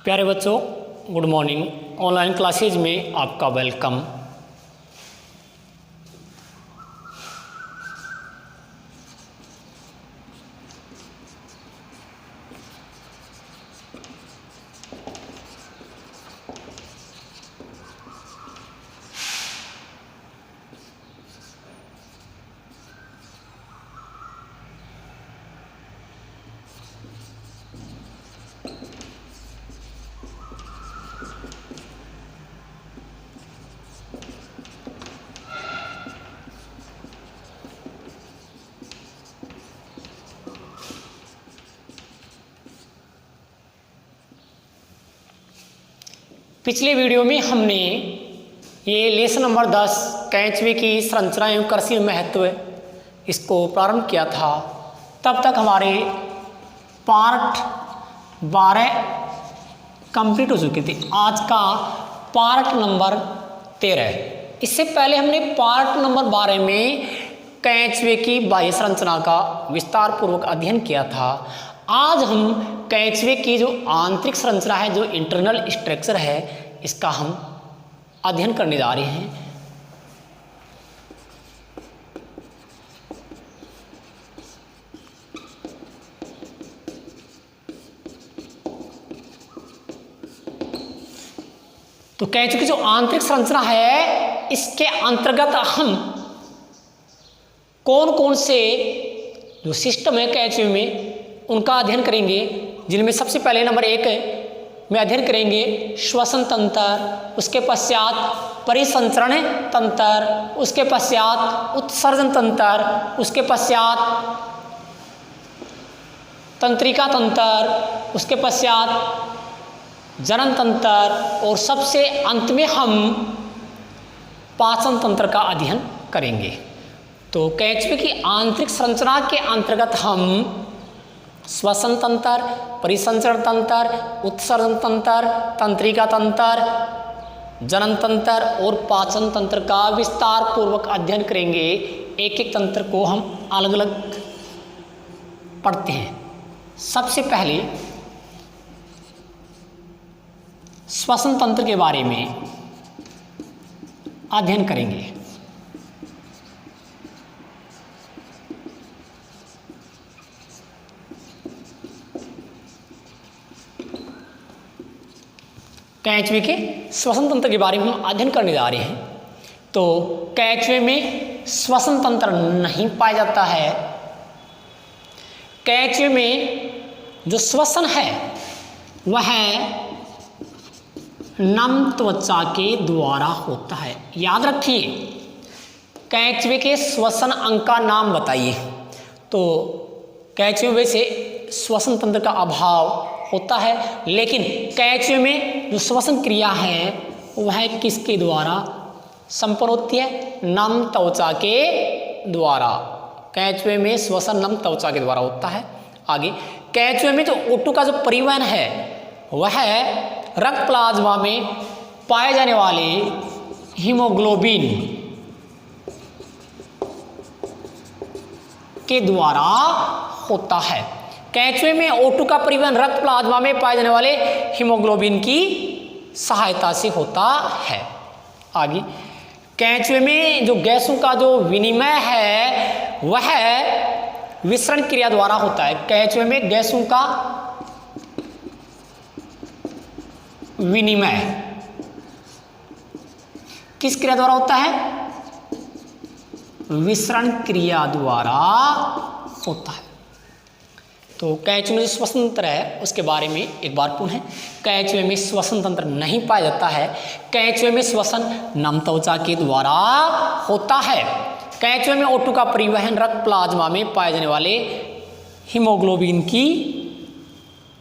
प्यारे बच्चों, good morning. Online classes में आपका वेलकम। पिछले वीडियो में हमने ये लेसन नंबर 10 कैचवे की संरचना एवं कृषि महत्व इसको प्रारंभ किया था। तब तक हमारे पार्ट 12 कंप्लीट हो चुके थे। आज का पार्ट नंबर 13। इससे पहले हमने पार्ट नंबर 12 में कैचवे की बाह्य संरचना का विस्तार पूर्वक अध्ययन किया था। आज हम कैचवे की जो आंतरिक संरचना है, जो इंटरनल स्ट्रक्चर है, इसका हम अध्ययन करने जा रहे हैं। तो कैचवे की जो आंतरिक संरचना है, इसके अंतर्गत हम कौन कौन से जो सिस्टम है कैचवे में उनका अध्ययन करेंगे, जिनमें सबसे पहले नंबर 1 में अध्ययन करेंगे श्वसन तंत्र, उसके पश्चात परिसंचरण तंत्र, उसके पश्चात उत्सर्जन तंत्र, उसके पश्चात तंत्रिका तंत्र, उसके पश्चात जनन तंत्र और सबसे अंत में हम पाचन तंत्र का अध्ययन करेंगे। तो कैचवे की आंतरिक संरचना के अंतर्गत हम श्वसन तंत्र, परिसंचरण तंत्र, उत्सर्जन तंत्र, तंत्रिका तंत्र, जनन तंत्र और पाचन तंत्र का विस्तार पूर्वक अध्ययन करेंगे। एक एक तंत्र को हम अलग अलग पढ़ते हैं। सबसे पहले श्वसन तंत्र के बारे में अध्ययन करेंगे। कैचवे के श्वसन तंत्र के बारे में हम अध्ययन करने जा रहे हैं। तो कैचवे में श्वसन तंत्र नहीं पाया जाता है। कैचवे में जो श्वसन है वह नम त्वचा के द्वारा होता है। याद रखिए, कैचवे के श्वसन अंग का नाम बताइए। तो कैचवे में से श्वसन तंत्र का अभाव होता है, लेकिन कैचवे में जो श्वसन क्रिया है वह किसके द्वारा संपन्न होती है? नम त्वचा के द्वारा। कैचवे में श्वसन नम त्वचा के द्वारा होता है। आगे, कैचवे में जो O2 का जो परिवहन है वह रक्त प्लाज्मा में पाए जाने वाले हीमोग्लोबिन के द्वारा होता है। कैचवे में O2 का परिवहन रक्त प्लाज्मा में पाए जाने वाले हीमोग्लोबिन की सहायता से होता है। आगे, कैचवे में जो गैसों का जो विनिमय है वह विसरण क्रिया द्वारा होता है। कैचवे में गैसों का विनिमय किस क्रिया द्वारा होता है? विसरण क्रिया द्वारा होता है। तो कैचवे में जो श्वसन तंत्र है उसके बारे में एक बार पुनः, कैचवे में श्वसन तंत्र नहीं पाया जाता है। कैचवे में श्वसन नम त्वचा के द्वारा होता है। कैचवे में O2 का परिवहन रक्त प्लाज्मा में पाए जाने वाले हीमोग्लोबिन की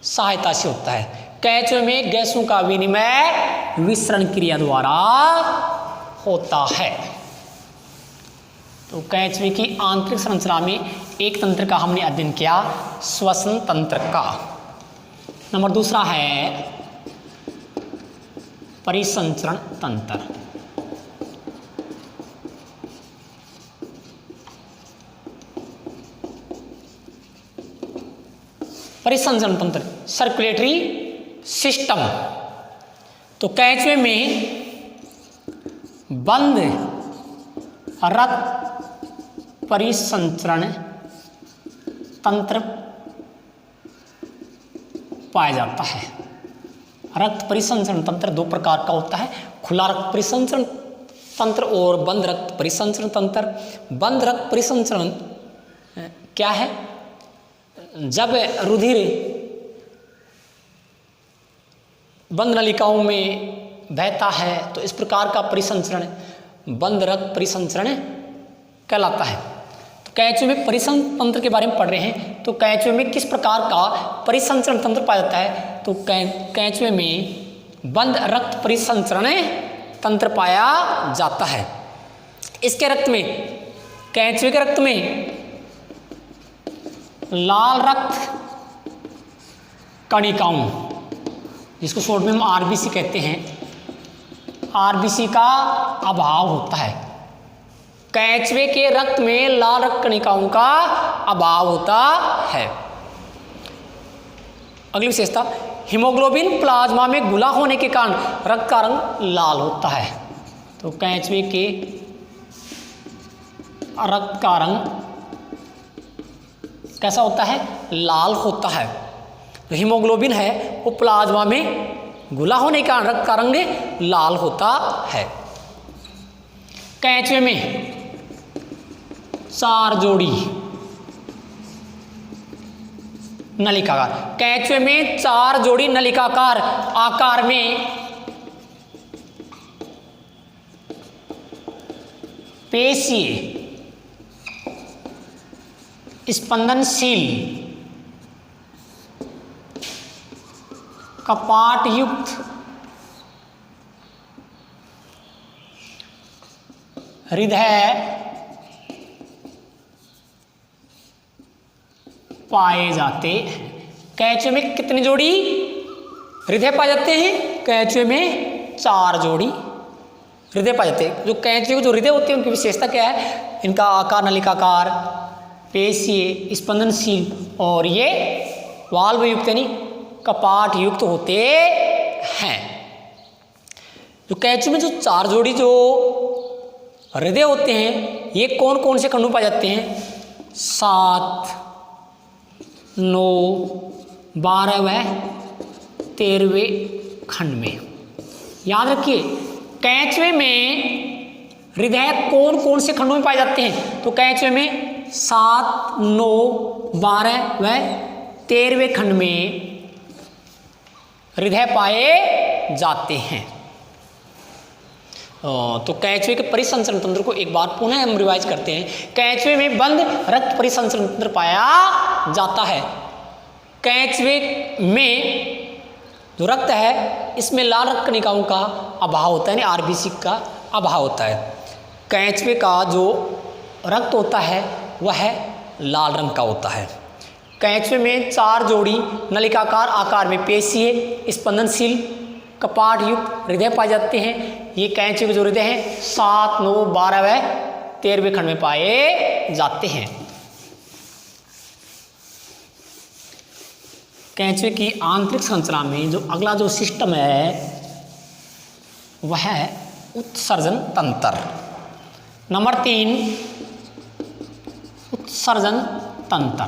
सहायता से होता है। कैचवे में गैसों का विनिमय विसरण क्रिया द्वारा होता है। तो कैचवे की आंतरिक संरचना में एक तंत्र का हमने अध्ययन किया, श्वसन तंत्र का। नंबर 2 है परिसंचरण तंत्र। परिसंचरण तंत्र सर्कुलेटरी सिस्टम। तो कैचवे में बंद रक्त परिसंचरण तंत्र पाया जाता है। रक्त परिसंचरण तंत्र दो प्रकार का होता है, खुला रक्त परिसंचरण तंत्र और बंद रक्त परिसंचरण तंत्र। बंद रक्त परिसंचरण क्या है? जब रुधिर बंद नलिकाओं में बहता है तो इस प्रकार का परिसंचरण बंद रक्त परिसंचरण कहलाता है। तो कैचवे में परिसंचरण तंत्र के बारे में पढ़ रहे हैं। तो कैचवे में किस प्रकार का परिसंचरण तंत्र पाया जाता है? तो कैचवे में बंद रक्त परिसंचरण तंत्र पाया जाता है। इसके रक्त में, कैचवे के रक्त में लाल रक्त कणिकाओं, जिसको शॉर्ट में हम आरबीसी कहते हैं, आरबीसी का अभाव होता है। कैचवे के रक्त में लाल रक्त कणिकाओं का अभाव होता है। अगली विशेषता, हीमोग्लोबिन प्लाज्मा में घुला होने के कारण रक्त का रंग लाल होता है। तो कैचवे के रक्त का रंग कैसा होता है? लाल होता है। तो हीमोग्लोबिन है वो प्लाज्मा में घुला होने के कारण रक्त का रंग लाल होता है। कैचवे में 4 जोड़ी नलिकाकार, कैचवे में 4 जोड़ी नलिकाकार आकार में पेशीय स्पंदनशील कपाट युक्त हृदय पाए जाते हैं। कैचवे में कितनी जोड़ी हृदय पाए जाते हैं? कैचवे में 4 जोड़ी हृदय पाए जाते हैं। जो कैचवे के जो हृदय होते हैं उनकी विशेषता क्या है? इनका आकार नलिकाकार, पेशीय स्पंदनशील और ये वाल्व युक्त यानी कपाट युक्त होते हैं। जो कैचवे में जो 4 जोड़ी जो हृदय होते हैं ये कौन कौन से खंडों में पाए जाते हैं? 7, 9, 12 व 13वें खंड में। याद रखिए, कैचवे में हृदय कौन कौन से खंडों में पाए जाते हैं? तो कैचवे में 7, 9, 12 व 13वें खंड में हृदय पाए जाते हैं। तो कैचवे के परिसंचरण तंत्र को एक बार पुनः हम रिवाइज करते हैं। कैचवे में बंद रक्त परिसंचरण तंत्र पाया जाता है। कैचवे में जो रक्त है इसमें लाल रक्त कणिकाओं का अभाव होता है, यानी आरबीसी का अभाव होता है। कैचवे का जो रक्त होता है वह लाल रंग का होता है। कैचवे में 4 जोड़ी नलिकाकार आकार में पेशीय स्पंदनशील कपाट युक्त हृदय पाए जाते हैं। ये कैचवे के जो हृदय हैं 7, 9, 12 व 13वें खंड में पाए जाते हैं। कैचवे की आंतरिक संरचना में जो अगला जो सिस्टम है वह है उत्सर्जन तंत्र। नंबर 3, उत्सर्जन तंत्र।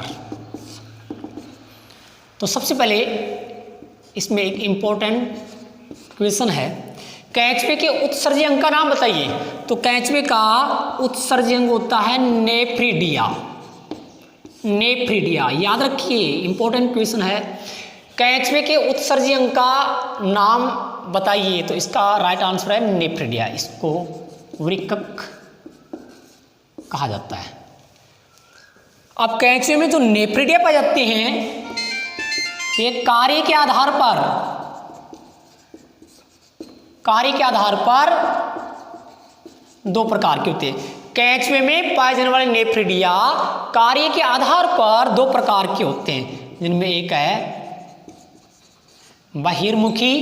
तो सबसे पहले इसमें एक इम्पोर्टेंट क्वेश्चन है, कैचवे के उत्सर्जी अंग का नाम बताइए। तो कैचवे का उत्सर्जी अंग होता है नेफ्रिडिया। नेफ्रिडिया याद रखिए, इंपॉर्टेंट क्वेश्चन है। कैचवे के उत्सर्जी अंग का नाम बताइए। तो इसका राइट आंसर है नेफ्रिडिया। इसको वृक्क कहा जाता है। अब कैचवे में जो नेफ्रिडिया पाए जाते हैं ये कार्य के आधार पर 2 प्रकार के होते हैं। कैचवे में पाए जाने वाले नेफ्रिडिया कार्य के आधार पर 2 प्रकार के होते हैं, जिनमें एक है बहिर्मुखी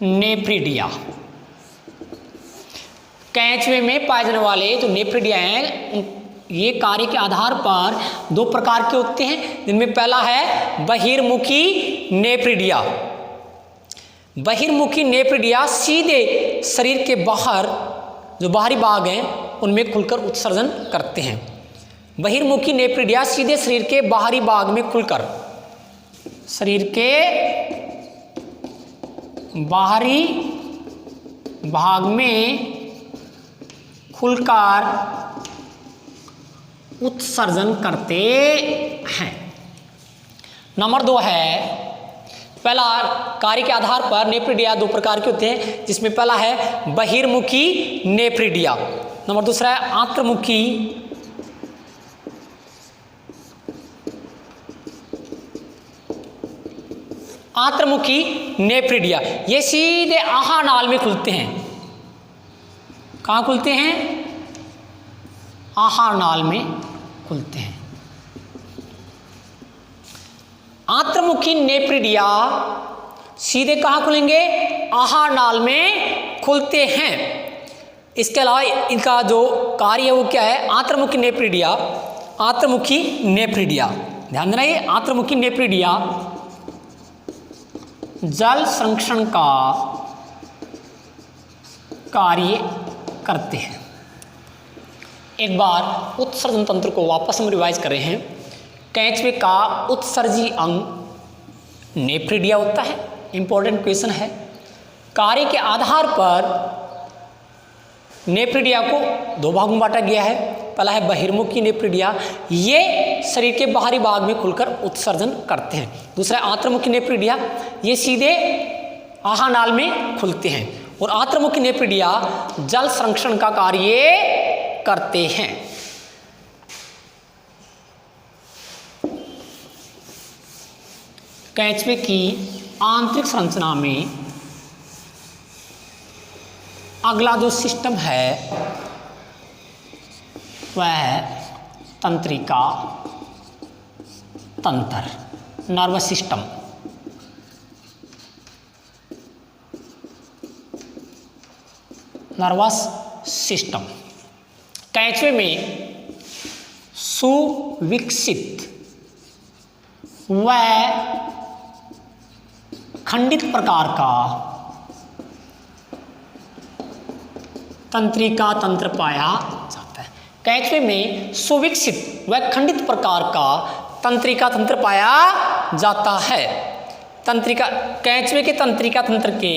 नेफ्रिडिया। कैचवे में पाए जाने वाले जो नेफ्रिडिया हैं ये कार्य के आधार पर 2 प्रकार के होते हैं, जिनमें पहला है बहिर्मुखी नेप्रिडिया। बहिर्मुखी नेप्रिडिया सीधे शरीर के बाहर जो बाहरी भाग हैं उनमें खुलकर उत्सर्जन करते हैं। बहिर्मुखी नेप्रिडिया सीधे शरीर के बाहरी भाग में खुलकर, शरीर के बाहरी भाग में खुलकर उत्सर्जन करते हैं। नंबर 2 है, पहला कार्य के आधार पर नेप्रिडिया 2 प्रकार के होते हैं, जिसमें पहला है बहिर्मुखी नेप्रिडिया, नंबर दूसरा है आंतर्मुखी नेप्रिडिया। ये सीधे आहार नाल में खुलते हैं। कहाँ खुलते हैं? आहार नाल में खुलते हैं। आंतर्मुखी नेप्रिडिया सीधे कहाँ खुलेंगे? आहार नाल में खुलते हैं। इसके अलावा इनका जो कार्य है वो क्या है? आंतर्मुखी नेप्रिडिया ध्यान देना, ये आंतर्मुखी नेप्रिडिया जल संरक्षण का कार्य करते हैं। एक बार उत्सर्जन तंत्र को वापस हम रिवाइज कर रहे हैं। कैंचवे का उत्सर्जी अंग नेप्रिडिया होता है। इंपॉर्टेंट क्वेश्चन है। कार्य के आधार पर नेप्रिडिया को 2 भागों में बांटा गया है। पहला है बहिर्मुखी नेप्रिडिया, ये शरीर के बाहरी भाग में खुलकर उत्सर्जन करते हैं। दूसरा है आंतर्मुखी नेप्रिडिया, ये सीधे आहार नाल में खुलते हैं। और आंतर्मुखी नेप्रिडिया जल संरक्षण का कार्य करते हैं। कैंचवे की आंतरिक संरचना में अगला जो सिस्टम है वह है तंत्रिका तंत्र, नर्वस सिस्टम। नर्वस सिस्टम कैंचवे में सुविकसित व खंडित प्रकार का तंत्रिका तंत्र पाया जाता है। कैंचवे में सुविकसित व खंडित प्रकार का तंत्रिका तंत्र पाया जाता है। कैंचवे के तंत्रिका तंत्र के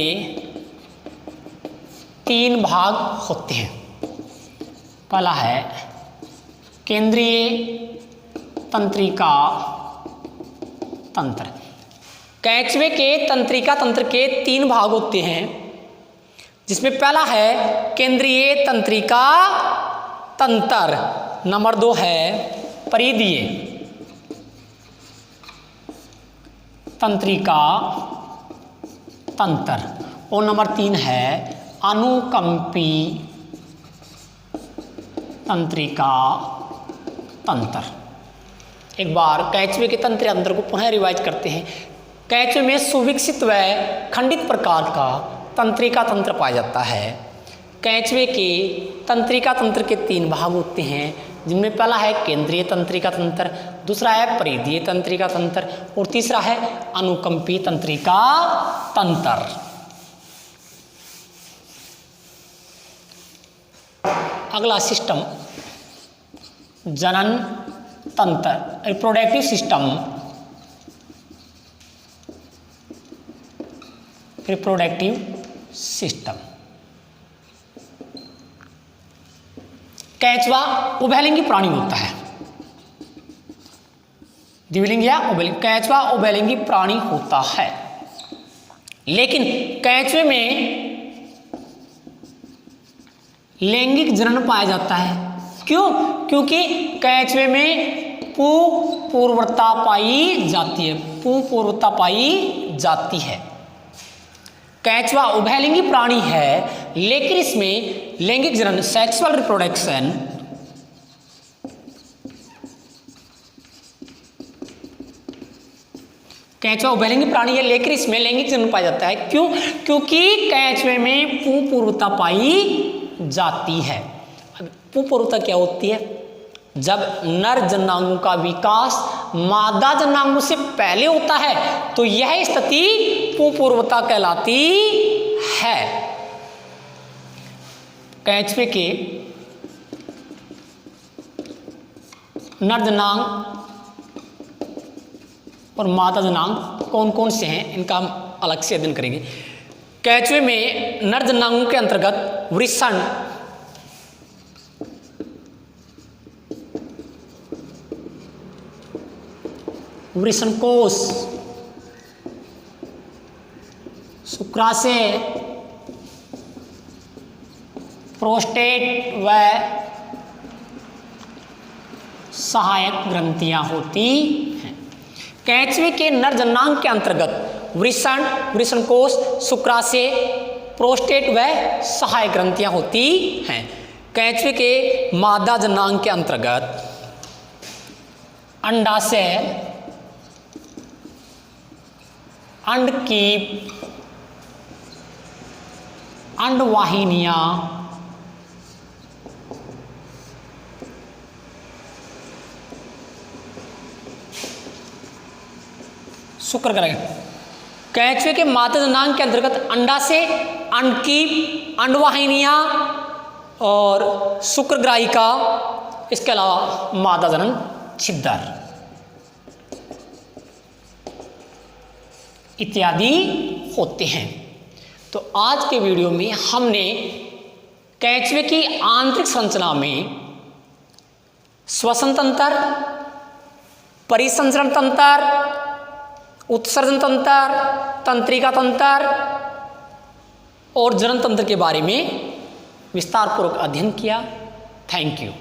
3 भाग होते हैं। पहला है केंद्रीय तंत्रिका तंत्र। कैंचवे के तंत्रिका तंत्र के 3 भाग होते हैं, जिसमें पहला है केंद्रीय तंत्रिका तंत्र, नंबर 2 है परिधीय तंत्रिका तंत्र और नंबर 3 है अनुकंपी तंत्रिका तंत्र। एक बार कैंचवे के तंत्रिका तंत्र को पुनः रिवाइज करते हैं। कैंचवे में सुविकसित व खंडित प्रकार का तंत्रिका तंत्र पाया जाता है। कैंचवे के तंत्रिका तंत्र के 3 भाग होते हैं, जिनमें पहला है केंद्रीय तंत्रिका तंत्र, दूसरा है परिधीय तंत्रिका तंत्र और तीसरा है अनुकंपी तंत्रिका तंत्र। अगला सिस्टम जनन तंत्र, रिप्रोडक्टिव सिस्टम। रिप्रोडक्टिव सिस्टम कैंचवा उभयलिंगी प्राणी होता है। द्विलिंगी या उभयलिंगी? कैंचवा उभयलिंगी प्राणी होता है, लेकिन कैंचवे में लैंगिक जनन पाया जाता है। क्यों? क्योंकि कैंचवे में पुंपूर्वता पाई जाती है। पुंपूर्वता पाई जाती है। कैंचवा उभयलिंगी प्राणी है, लेकिन इसमें लैंगिक जनन सेक्सुअल रिप्रोडक्शन कैंचवा उभयलिंगी प्राणी है, लेकिन इसमें लैंगिक जनन पाया जाता है। क्यों? क्योंकि कैंचवे में पुंपूर्वता पाई जाती है। पुंपूर्वता क्या होती है? जब नर जननांगों का विकास मादा जननांगों से पहले होता है तो यह स्थिति पुंपूर्वता कहलाती है। कैंचवे के नर जननांग और मादा जननांग कौन कौन से हैं, इनका हम अलग से अध्ययन करेंगे। कैंचवे में नर जननांगों के अंतर्गत वृषण, वृषणकोश, शुक्राशय, प्रोस्टेट व सहायक ग्रंथियां होती हैं। कैंचवे के नर जननांग के अंतर्गत वृषण, वृषणकोश, शुक्राशय, प्रोस्टेट व सहायक ग्रंथियां होती हैं। कैंचवे के मादा जननांग के अंतर्गत अंडाशय, अंडकीप, अंडवाहिनियां, शुक्रग्राही। कैंचवे के मादा जननांग के अंतर्गत अंडाशय, अंडकीप, अंडवाहिनियां और शुक्रग्राहिका, इसके अलावा मादा जनन छिद्र इत्यादि होते हैं। तो आज के वीडियो में हमने कैंचवे की आंतरिक संरचना में श्वसन तंत्र, परिसंचरण तंत्र, उत्सर्जन तंत्र, तंत्रिका तंत्र और जनन तंत्र के बारे में विस्तारपूर्वक अध्ययन किया। Thank you.